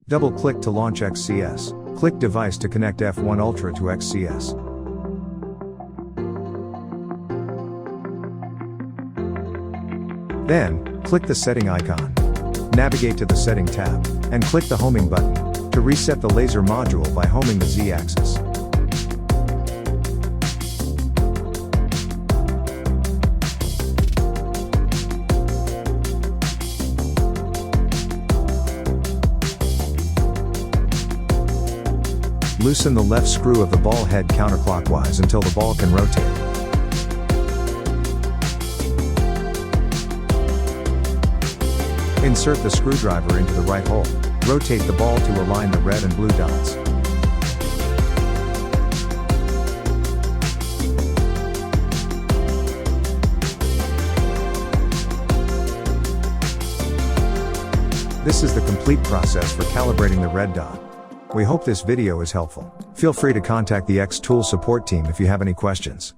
Double-click to launch XCS. Click Device to connect F1 Ultra to XCS. Then, click the setting icon. Navigate to the Setting tab, and click the Homing button, to reset the laser module by homing the Z-axis. Loosen the left screw of the ball head counterclockwise until the ball can rotate. Insert the screwdriver into the right hole. Rotate the ball to align the red and blue dots. This is the complete process for calibrating the red dot. We hope this video is helpful. Feel free to contact the xTool support team if you have any questions.